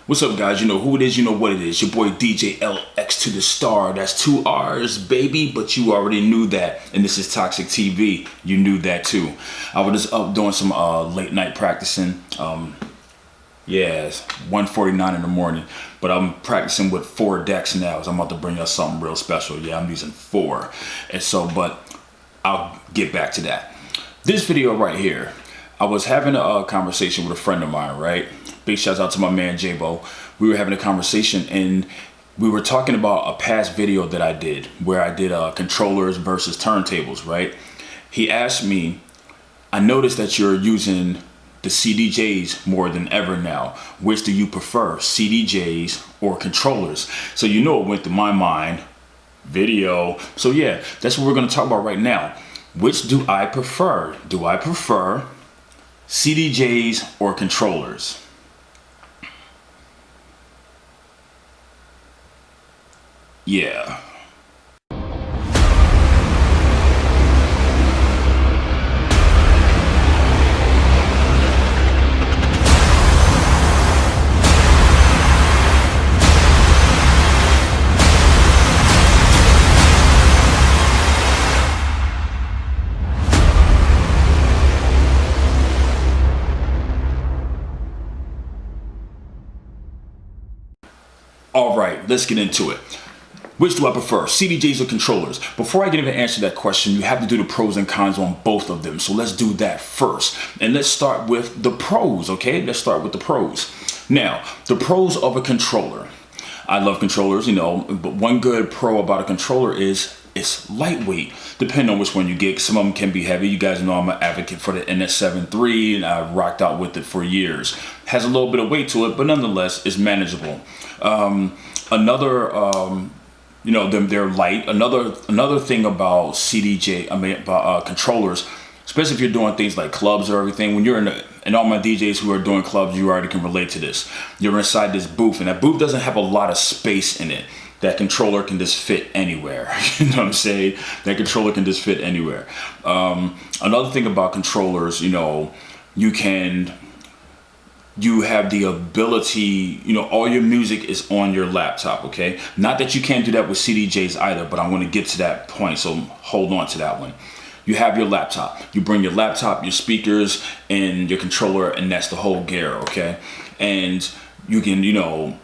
What's up, guys? You know who it is, you know what it is. Your boy DJ LX to the star. That's 2 R's, baby, but you already knew that. And this is Toxic TV. You knew that too. I was just up doing some late night practicing. Yeah, it's 1:49 in the morning, but I'm practicing with 4 decks now. So I'm about to bring y'all something real special. Yeah, I'm using 4. And so, but I'll get back to that. This video right here, I was having a conversation with a friend of mine, right? Big shouts out to my man J-Bo. We were having a conversation and we were talking about a past video that I did where I did controllers versus turntables, right? He asked me, I noticed that you're using the CDJs more than ever now. Which do you prefer, CDJs or controllers? So you know it went through my mind, video. So yeah, that's what we're gonna talk about right now. Which do I prefer? Do I prefer CDJs or controllers? Yeah. All right, let's get into it. Which do I prefer, CDJs or controllers? Before I can even answer that question, you have to do the pros and cons on both of them. So let's do that first. And let's start with the pros, okay? Let's start with the pros. Now, the pros of a controller. I love controllers, you know, but one good pro about a controller is it's lightweight, depending on which one you get. Some of them can be heavy. You guys know I'm an advocate for the NS7 III, and I rocked out with it for years. Has a little bit of weight to it, but nonetheless, it's manageable. You know, they're light. Another thing about controllers, especially if you're doing things like clubs or everything, when you're and all my DJs who are doing clubs, you already can relate to this. You're inside this booth, and that booth doesn't have a lot of space in it. That controller can just fit anywhere. You know what I'm saying? That controller can just fit anywhere. Another thing about controllers, you know, you have the ability, you know, all your music is on your laptop, okay? Not that you can't do that with CDJs either, but I'm going to get to that point, so hold on to that one. You have your laptop. You bring your laptop, your speakers, and your controller, and that's the whole gear, okay? And you can, you know,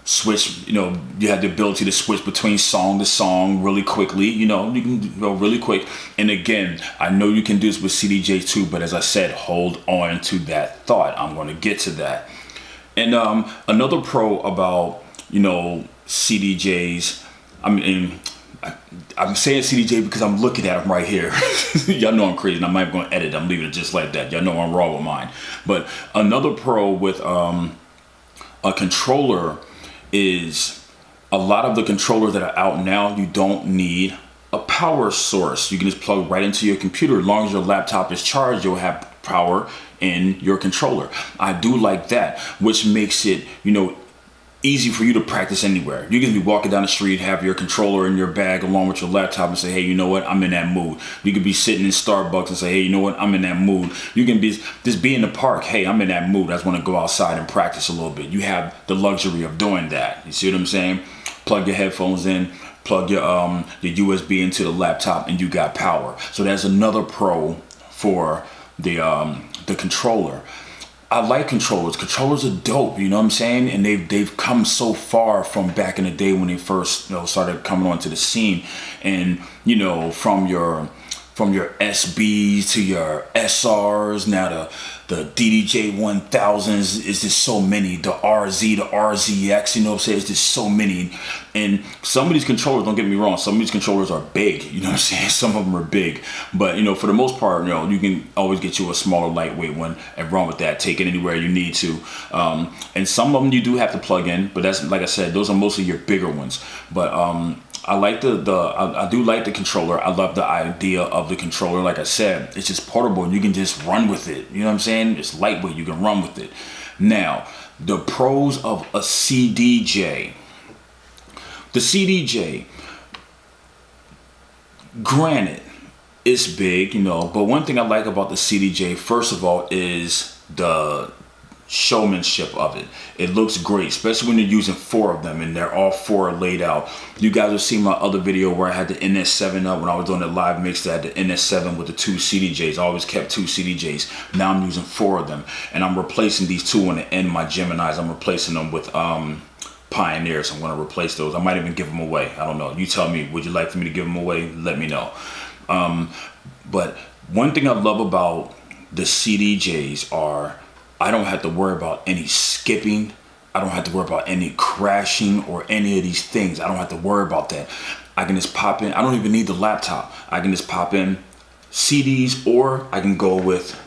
switch, you know, you have the ability to switch between song to song really quickly. You know, you can go really quick. And again, I know you can do this with CDJ too, but as I said, hold on to that thought. I'm going to get to that. And another pro about, you know, CDJs, I mean, I'm saying CDJ because I'm looking at them right here. Y'all know I'm crazy, and I'm not even going to edit. I'm leaving it just like that. Y'all know I'm raw with mine. But another pro with a controller is a lot of the controllers that are out now, you don't need a power source. You can just plug right into your computer. As long as your laptop is charged, you'll have power in your controller. I do like that, which makes it, you know, easy for you to practice anywhere. You can be walking down the street, have your controller in your bag along with your laptop and say, hey, you know what, I'm in that mood. You could be sitting in Starbucks and say, hey, you know what, I'm in that mood. You can be just be in the park, hey, I'm in that mood. I just want to go outside and practice a little bit. You have the luxury of doing that. You see what I'm saying? Plug your headphones in, plug your USB into the laptop, and you got power. So that's another pro for the controller. I like controllers. Controllers are dope, you know what I'm saying? And they've come so far from back in the day when they first, you know, started coming onto the scene. And, you know, from your SBs to your SRs, now the DDJ 1000s, is just so many. The RZ, the RZX, you know what I'm saying? It's just so many. And some of these controllers, don't get me wrong, some of these controllers are big, you know what I'm saying? Some of them are big. But, you know, for the most part, you know, you can always get you a smaller, lightweight one and run with that, take it anywhere you need to. And some of them you do have to plug in, but that's, like I said, those are mostly your bigger ones. But I like I do like the controller. I love the idea of the controller. Like I said, it's just portable and you can just run with it. You know what I'm saying? It's lightweight. You can run with it. Now, the pros of a CDJ. The CDJ, granted, it's big, you know, but one thing I like about the CDJ, first of all, is the showmanship of it. It looks great, especially when you're using 4 of them and they're all 4 laid out. You guys will see my other video where I had the NS7 up when I was doing the live mix. I had the NS7 with the 2 CDJs. I always kept 2 CDJs. Now I'm using 4 of them, and I'm replacing these 2 on the end of my Geminis. I'm replacing them with Pioneers. I'm going to replace those. I might even give them away. I don't know. You tell me, would you like for me to give them away? Let me know. But one thing I love about the CDJs are I don't have to worry about any skipping. I don't have to worry about any crashing or any of these things. I don't have to worry about that. I can just pop in. I don't even need the laptop. I can just pop in CDs, or I can go with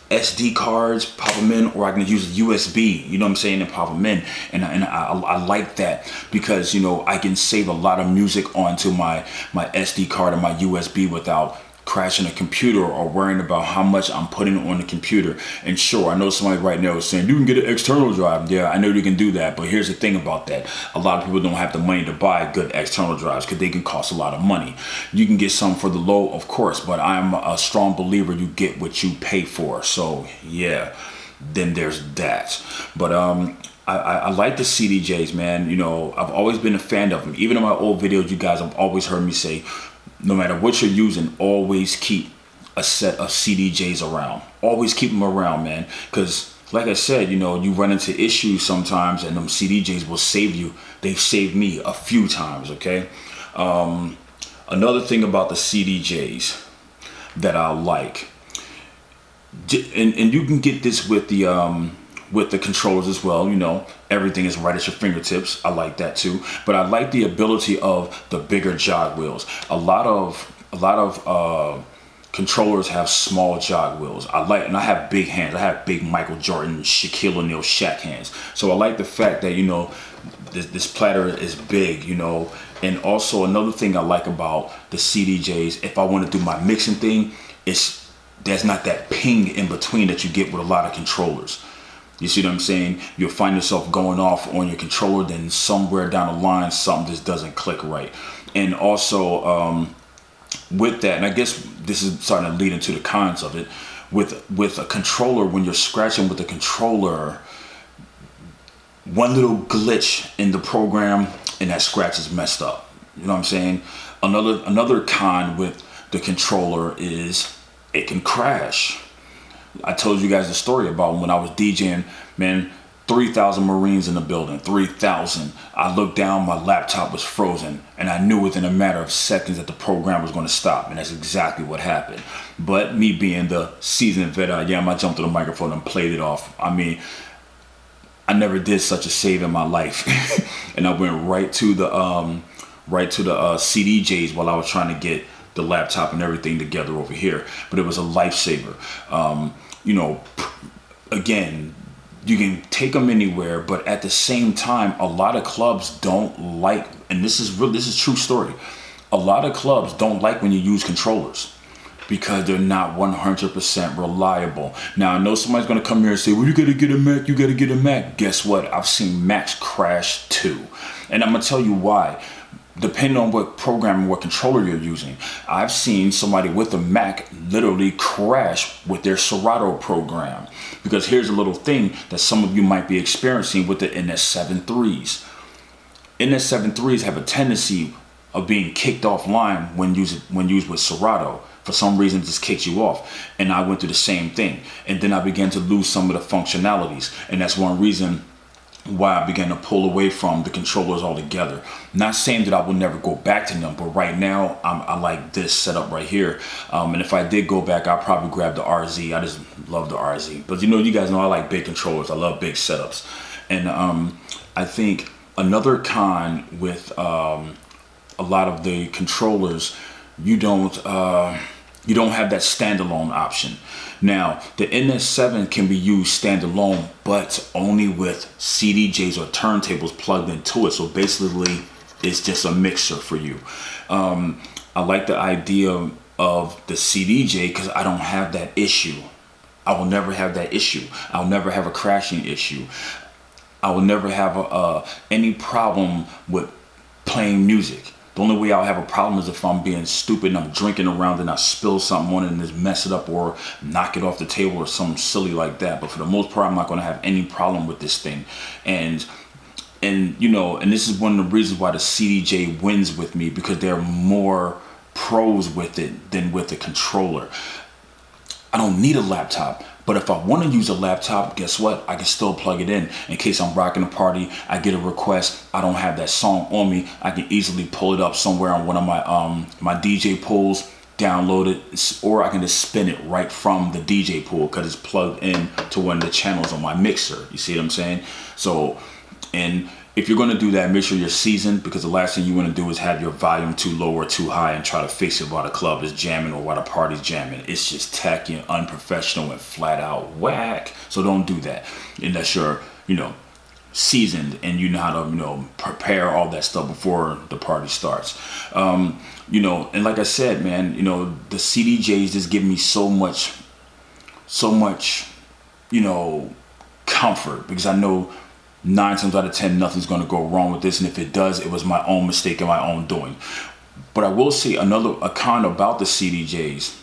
SD cards, pop them in, or I can use a USB, you know what I'm saying, and pop them in. And I like that because, you know, I can save a lot of music onto my SD card and my USB without crashing a computer or worrying about how much I'm putting on the computer. And sure, I know somebody right now is saying you can get an external drive. Yeah, I know you can do that, but here's the thing about that. A lot of people don't have the money to buy good external drives because they can cost a lot of money. You can get some for the low, of course, but I'm a strong believer you get what you pay for. So yeah, then there's that. But I like the CDJs, man. You know, I've always been a fan of them. Even in my old videos, you guys have always heard me say, no matter what you're using, always keep a set of CDJs around. Always keep them around, man. Because like I said, you know, you run into issues sometimes and them CDJs will save you. They've saved me a few times, okay? Another thing about the CDJs that I like, and you can get this with the controllers as well, you know, everything is right at your fingertips. I like that too. But I like the ability of the bigger jog wheels. A lot of controllers have small jog wheels. And I have big hands. I have big Michael Jordan, Shaquille O'Neal, Shaq hands. So I like the fact that, you know, this platter is big, you know. And also another thing I like about the CDJs, if I want to do my mixing thing, there's not that ping in between that you get with a lot of controllers. You see what I'm saying? You'll find yourself going off on your controller, then somewhere down the line, something just doesn't click right. And also with that, and I guess this is starting to lead into the cons of it, with a controller, when you're scratching with the controller, one little glitch in the program and that scratch is messed up. You know what I'm saying? Another con with the controller is it can crash. I told you guys the story about when I was DJing, man, 3,000 Marines in the building, 3,000. I looked down, my laptop was frozen, and I knew within a matter of seconds that the program was going to stop, and that's exactly what happened. But me being the seasoned vet I am, I jumped on the microphone and played it off. I mean, I never did such a save in my life. And I went right to the CDJs while I was trying to get the laptop and everything together over here. But it was a lifesaver. You know, again, you can take them anywhere, but at the same time, a lot of clubs don't like, and this is true story. A lot of clubs don't like when you use controllers because they're not 100% reliable. Now, I know somebody's gonna come here and say, well, you gotta get a Mac, you gotta get a Mac. Guess what? I've seen Macs crash too. And I'm gonna tell you why. Depending on what program and what controller you're using, I've seen somebody with a Mac literally crash with their Serato program. Because here's a little thing that some of you might be experiencing with the NS7 threes. NS7 threes have a tendency of being kicked offline when used with Serato. For some reason, it just kicks you off. And I went through the same thing. And then I began to lose some of the functionalities. And that's one reason why I began to pull away from the controllers altogether. Not saying that I will never go back to them, but right now I like this setup right here. And if I did go back, I'll probably grab the RZ. I just love the RZ. But you know, you guys know I like big controllers. I love big setups. And I think another con with a lot of the controllers, you don't have that standalone option. Now, the NS7 can be used standalone, but only with CDJs or turntables plugged into it. So basically, it's just a mixer for you. I like the idea of the CDJ because I don't have that issue. I will never have that issue. I'll never have a crashing issue. I will never have any problem with playing music. The only way I'll have a problem is if I'm being stupid and I'm drinking around and I spill something on it and just mess it up or knock it off the table or something silly like that. But for the most part, I'm not going to have any problem with this thing. And you know, and this is one of the reasons why the CDJ wins with me, because they're more pros with it than with the controller. I don't need a laptop, but if I want to use a laptop, guess what? I can still plug it in case I'm rocking a party. I get a request, I don't have that song on me, I can easily pull it up somewhere on one of my my DJ pools, download it, or I can just spin it right from the DJ pool because it's plugged in to one of the channels on my mixer. You see what I'm saying? So, and if you're going to do that, make sure you're seasoned, because the last thing you want to do is have your volume too low or too high and try to fix it while the club is jamming or while the party's jamming. It's just tacky and unprofessional and flat out whack. So don't do that unless you're, you know, seasoned and you know how to, you know, prepare all that stuff before the party starts. You know, and like I said, man, you know, the CDJs just give me so much, you know, comfort, because I know 9 times out of 10 nothing's going to go wrong with this, and if it does, it was my own mistake and my own doing. But I will say a con about the CDJs.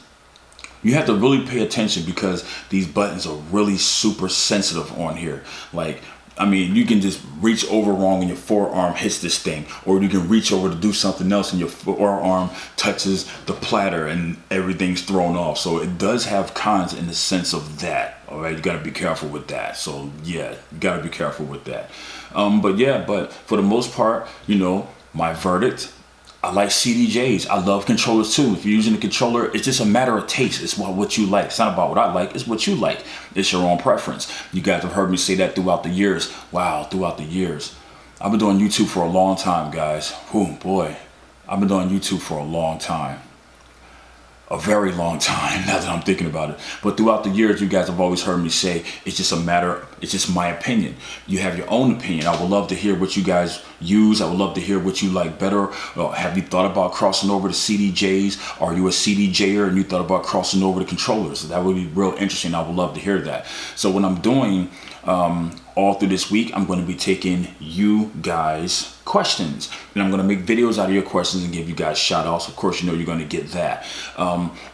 You have to really pay attention, because these buttons are really super sensitive on here. Like, I mean, you can just reach over wrong and your forearm hits this thing, or you can reach over to do something else and your forearm touches the platter and everything's thrown off. So it does have cons in the sense of that. All right, you got to be careful with that. So yeah, you got to be careful with that. But for the most part, you know, my verdict, I like CDJs. I love controllers too. If you're using a controller, it's just a matter of taste. It's what you like. It's not about what I like. It's what you like. It's your own preference. You guys have heard me say that throughout the years. Wow, throughout the years. I've been doing YouTube for a long time, guys. Oh boy, I've been doing YouTube for a long time. A very long time, now that I'm thinking about it. But throughout the years, you guys have always heard me say, it's just my opinion. You have your own opinion. I would love to hear what you guys use. I would love to hear what you like better. Have you thought about crossing over to CDJs? Are you a CDJer and you thought about crossing over to controllers? That would be real interesting. I would love to hear that. So what I'm doing all through this week, I'm going to be taking you guys' questions, and I'm going to make videos out of your questions and give you guys shout outs. Of course, you know you're going to get that.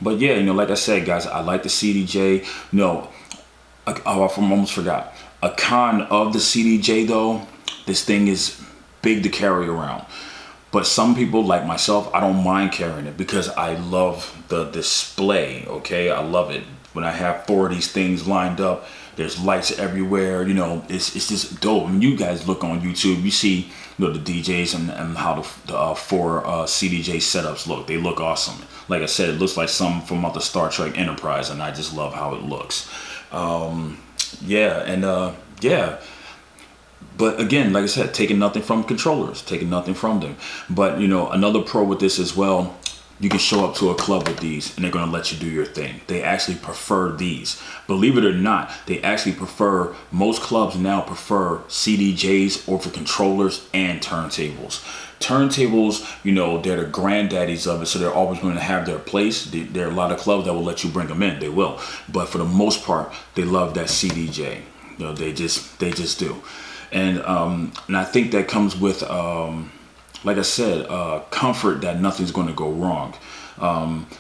But yeah, you know, like I said, guys, I like the CDJ. No, I almost forgot. A con of the CDJ though, this thing is big to carry around. But some people, like myself, I don't mind carrying it because I love the display. Okay, I love it when I have 4 of these things lined up. There's lights everywhere, you know, it's just dope. When you guys look on YouTube, you see, you know, the DJs and how the 4 CDJ setups look. They look awesome. Like I said, it looks like some from out the Star Trek Enterprise, and I just love how it looks. Yeah. But again, like I said, taking nothing from controllers, taking nothing from them. But, you know, another pro with this as well, you can show up to a club with these and they're going to let you do your thing. They actually prefer these. Believe it or not, they actually prefer, most clubs now prefer CDJs over controllers and turntables. Turntables, you know, they're the granddaddies of it, so they're always going to have their place. There are a lot of clubs that will let you bring them in. They will. But for the most part, they love that CDJ. You know, they just do. And I think that comes with, like I said, comfort that nothing's going to go wrong.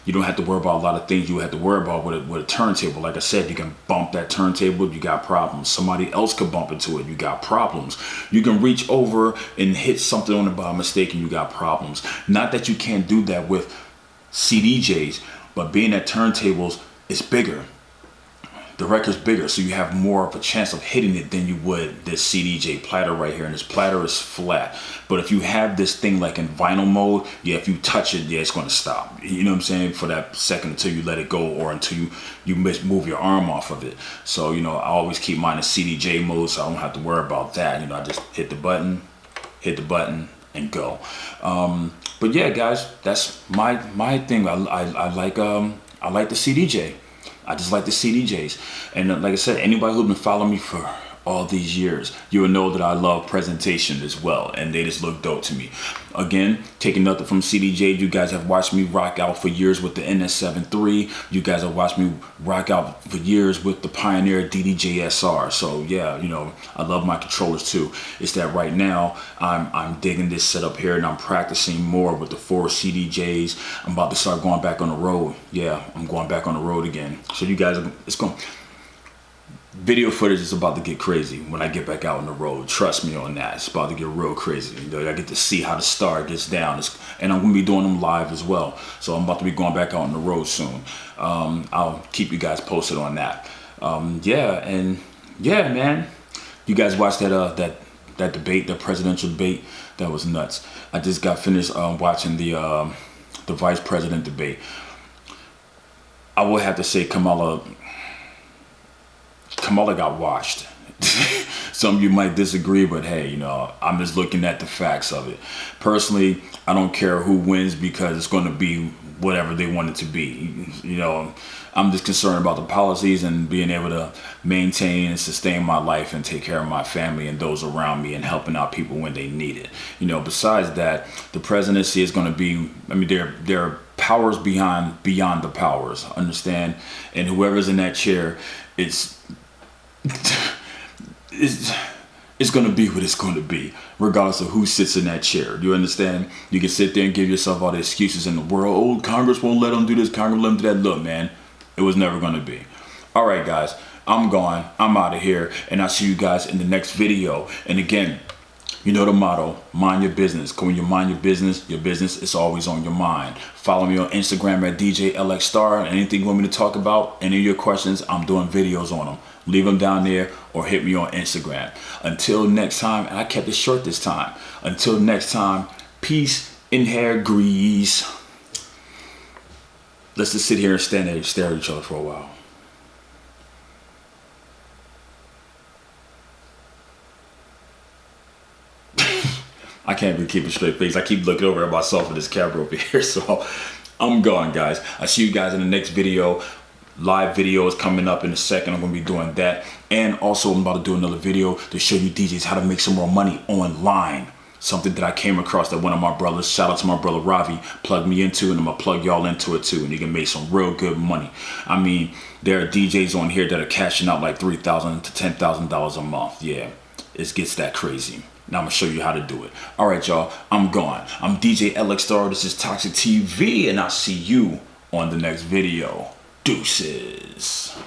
You don't have to worry about a lot of things you have to worry about with a turntable. Like I said, you can bump that turntable, you got problems. Somebody else could bump into it, you got problems. You can reach over and hit something on it by mistake and you got problems. Not that you can't do that with CDJs, but being at turntables, it's bigger. The record's bigger, so you have more of a chance of hitting it than you would this CDJ platter right here. And this platter is flat. But if you have this thing like in vinyl mode, yeah, if you touch it, yeah, it's going to stop. You know what I'm saying? For that second until you let it go, or until you move your arm off of it. So, you know, I always keep mine in CDJ mode, so I don't have to worry about that. You know, I just hit the button, and go. But yeah, guys, that's my thing. I like the CDJ. I just like the CDJs. And like I said, anybody who's been following me for all these years. You will know that I love presentation as well, and they just look dope to me. Again, taking nothing from CDJ, you guys have watched me rock out for years with the NS7 III. You guys have watched me rock out for years with the Pioneer DDJ SR. So yeah, you know, I love my controllers too. It's that right now I'm digging this setup here, and I'm practicing more with the 4 CDJs. I'm about to start going back on the road. Yeah, I'm going back on the road again. So you guys, video footage is about to get crazy when I get back out on the road. Trust me on that. It's about to get real crazy. You know, I get to see how the STARR gets down. And I'm going to be doing them live as well. So I'm about to be going back out on the road soon. I'll keep you guys posted on that. Yeah, man. You guys watched that debate, that presidential debate? That was nuts. I just got finished watching the vice president debate. I would have to say Kamala got washed. Some of you might disagree, but hey, you know, I'm just looking at the facts of it. Personally, I don't care who wins because it's going to be whatever they want it to be. You know, I'm just concerned about the policies and being able to maintain and sustain my life and take care of my family and those around me and helping out people when they need it. You know, besides that, the presidency is going to be, I mean, there are powers beyond the powers, understand? And whoever's in that chair, it's going to be what it's going to be, regardless of who sits in that chair. Do you understand? You can sit there and give yourself all the excuses in the world. Oh, Congress won't let them do this. Congress won't let them do that. Look, man, it was never going to be. All right, guys, I'm gone. I'm out of here, and I'll see you guys in the next video. And again, you know the motto, mind your business. When you mind your business is always on your mind. Follow me on Instagram at DJLXSTARR. Anything you want me to talk about, any of your questions, I'm doing videos on them. Leave them down there or hit me on Instagram. Until next time, and I kept it short this time. Until next time, peace in hair grease. Let's just sit here and stand there and stare at each other for a while. I can't even keep a straight face. I keep looking over at myself with this camera over here. So I'm gone, guys. I'll see you guys in the next video. Live video is coming up in a second. I'm going to be doing that. And also I'm about to do another video to show you DJs how to make some more money online. Something that I came across that one of my brothers, shout out to my brother Ravi, plugged me into, and I'm going to plug y'all into it too. And you can make some real good money. I mean, there are DJs on here that are cashing out like $3,000 to $10,000 a month. Yeah, it gets that crazy. Now I'm going to show you how to do it. All right, y'all, I'm gone. I'm DJ LXSTARR. This is Toxic TV, and I'll see you on the next video. Deuces.